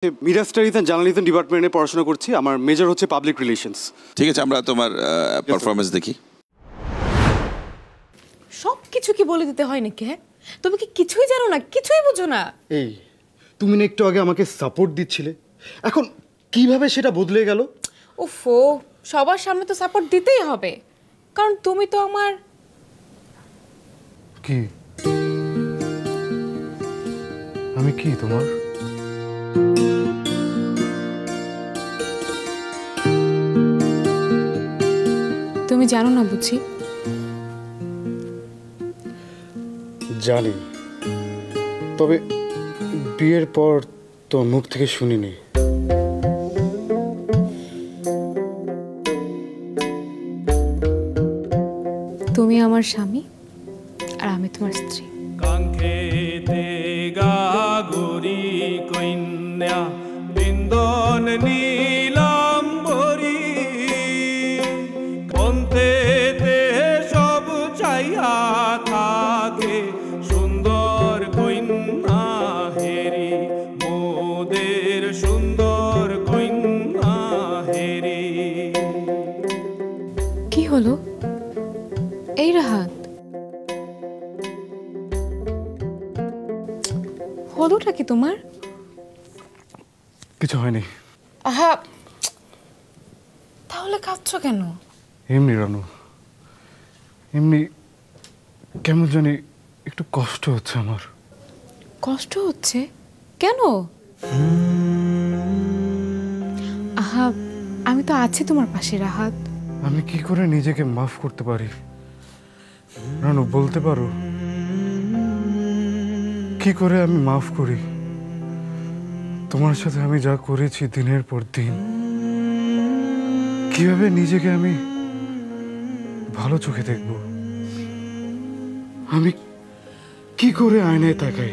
Media studies and journalism ডিপার্টমেন্টে পড়াশোনা করছি। আমার মেজর হচ্ছে পাবলিক রিলেশনস। ঠিক আছে, আমরা তোমার পারফরমেন্স দেখি। সব কিছু কি বলে দিতে হয় নাকি? হ্যাঁ, তুমি কি কিছুই জানো না, কিছুই বুঝো না? এই তুমি না একটু আগে আমাকে সাপোর্ট দিচ্ছিলে, এখন কিভাবে সেটা বদলে গেল? ওফো, সবার সামনে তো সাপোর্ট দিতেই হবে, কারণ তুমি তো আমার। কি আমি কি তোমার? তুমি জানো না বুঝি? জানি, তবে বিয়ের পর তো মুখ থেকে শুনিনি। তুমি আমার স্বামী আর আমি তোমার স্ত্রী। কাঙ্ক্ষেতে গাগরি কন্যা বৃন্দন নীলাম্বরী, পন্থেতে সব চাইয়া থাকে সুন্দর কন্যা হেরি, মোদের সুন্দর কন্যা হেরি। কি হলো? এই রাহাত, হলোটা কি তোমার? কিছু হয়নি। আহা, তাহলে কাঁদছো কেন? এমনি রানু, এমনি কেমন জানি একটু কষ্ট হচ্ছে আমার। কষ্ট হচ্ছে কেন? আহা, আমি তো আছি তোমার পাশে রাহাত। আমি কি করে নিজেকে মাফ করতে পারি রানু, বলতে পারো? কি করে আমি মাফ করি? তোমার সাথে আমি যা করেছি দিনের পর দিন, কিভাবে নিজেকে আমি ভালো চোখে দেখব? আমি কি করে আয়নায় তাকাই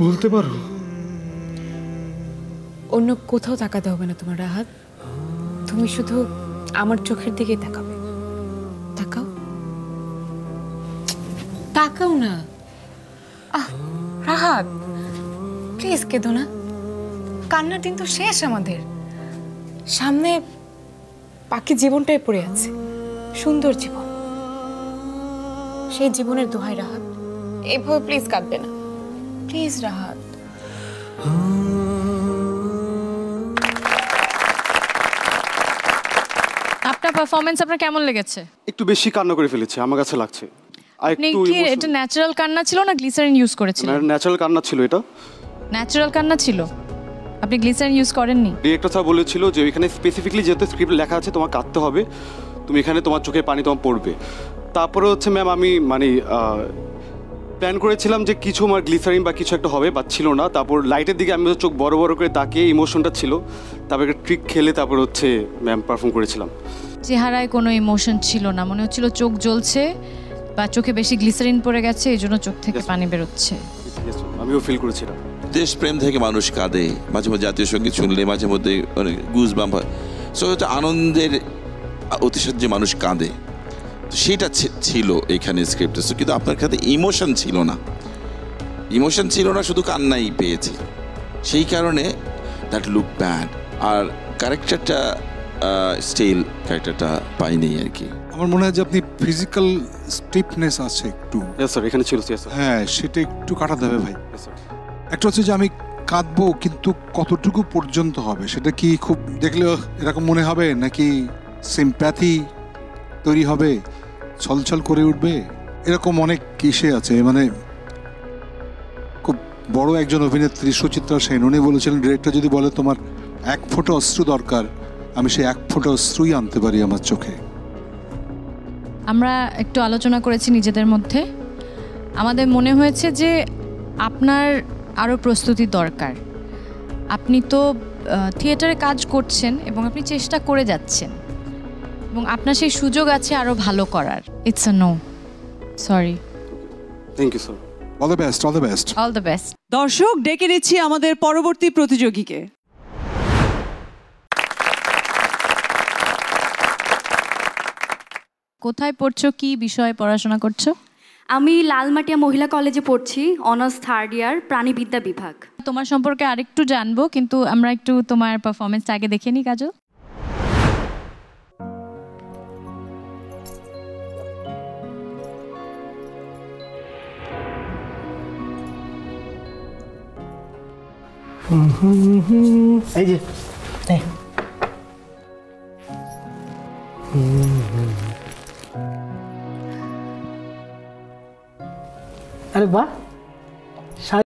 বলতে পারো? অন্য কোথাও তাকাতে হবে না তোমার রাহাত, তুমি শুধু আমার চোখের দিকেই তাকাবে। তাকাও, তাকাও না। আহ রাহাত, প্লিজ কেঁদো না। কান্নার দিন তো শেষ আমাদের, সামনে বাকি জীবনটাই পড়ে আছে, সুন্দর জীবন। সেই জীবনের দোহাই রাহাত, এইভাবে প্লিজ কাঁদবে না, প্লিজ রাহাত। আপনার পারফরম্যান্স আপনার কেমন লেগেছে? একটু বেশি কান্না করে ফেলেছে আমার কাছে লাগছে। আপনি কি এটা ন্যাচারাল কান্না ছিল না গ্লিসারিন ইউজ করেছিলেন? ন্যাচারাল কান্না ছিল এটা। ন্যাচারাল কান্না ছিল, আপনি গ্লিসারিন ইউজ করেননি? ডিরেক্টর স্যার বলেছিল যে এখানে স্পেসিফিকলি যেহেতু স্ক্রিপ্টে লেখা আছে তোমার কাঁদতে হবে, তুমি এখানে তোমার চোখে পানি তোমার পড়বে। তারপরে হচ্ছে ম্যাম আমি মানে প্ল্যান করেছিলাম যে কিছু আমার গ্লিসারিন বা কিছু একটা হবে, বা ছিল না। তারপর লাইটের দিকে আমি চোখ বড় বড় করে তাকিয়ে ইমোশনটা ছিল, তারপর একটা ট্রিক খেলে তারপর হচ্ছে ম্যাম পারফর্ম করেছিলাম। চেহারায় কোনো ইমোশন ছিল না, মনে হচ্ছিল চোখ জ্বলছে বা চোখে বেশি গ্লিসারিন পড়ে গেছে, এই জন্য চোখ থেকে পানি বেরোচ্ছে। আমিও ফিল করেছিলাম। দেশপ্রেম থেকে মানুষ কাঁদে, মাঝে মধ্যে জাতীয় সঙ্গীত শুনলে মাঝে মধ্যে অনেক গুজবাম্প হয়। সো হচ্ছে আনন্দের অতিশয্যে মানুষ কাঁদে, তো সেটা ছিল এখানে স্ক্রিপ্টে। কিন্তু আপনার কাছে ইমোশন ছিল না, ইমোশন ছিল না, শুধু কান্নাই পেয়েছি। সেই কারণে দ্যাট লুক ব্যাড। আর ক্যারেক্টারটা স্টিল ক্যারেক্টারটা পাইনি আর কি। আমার মনে হয় যে আপনি ফিজিক্যাল স্টিফনেস আছে একটু। স্যার এখানে ছিল স্যার। হ্যাঁ, সেটা একটু কাটাতে হবে ভাই। একটা হচ্ছে যে আমি কাঁদবো, কিন্তু কতটুকু পর্যন্ত হবে সেটা কি খুব দেখলেও এরকম মনে হবে, নাকি সিম্প্যাথি তৈরি হবে, ছলছল করে উঠবে, এরকম অনেক কিসে আছে। মানে খুব বড় একজন অভিনেত্রী সুচিত্রা সেন, উনি বলেছিলেন ডিরেক্টর যদি বলে তোমার 1 ফোঁটা অশ্রু দরকার, আমি সেই 1 ফোঁটা অশ্রুই আনতে পারি আমার চোখে। আমরা একটু আলোচনা করেছি নিজেদের মধ্যে, আমাদের মনে হয়েছে যে আপনার আরও প্রস্তুতি দরকার। আপনি তো থিয়েটারে কাজ করছেন এবং আপনি চেষ্টা করে যাচ্ছেন, এবং আপনার সেই সুযোগ আছে আরও ভালো করার। It's a no, sorry. Thank you sir. All the best, all the best, all the best. দর্শক, ডেকে নিচ্ছি আমাদের পরবর্তী প্রতিযোগীকে। কোথায় পড়ছো, কি বিষয়ে পড়াশোনা করছো? আমি লালমাটিয়া মহিলা কলেজে পড়ছি, অনার্স 3rd ইয়ার, প্রাণীবিদ্যা বিভাগ। তোমার সম্পর্কে আরেকটু জানবো, কিন্তু আমরা একটু তোমার পারফরমেন্সটা আগে দেখে নিই কাজল। এই যে এই। আরে বাহ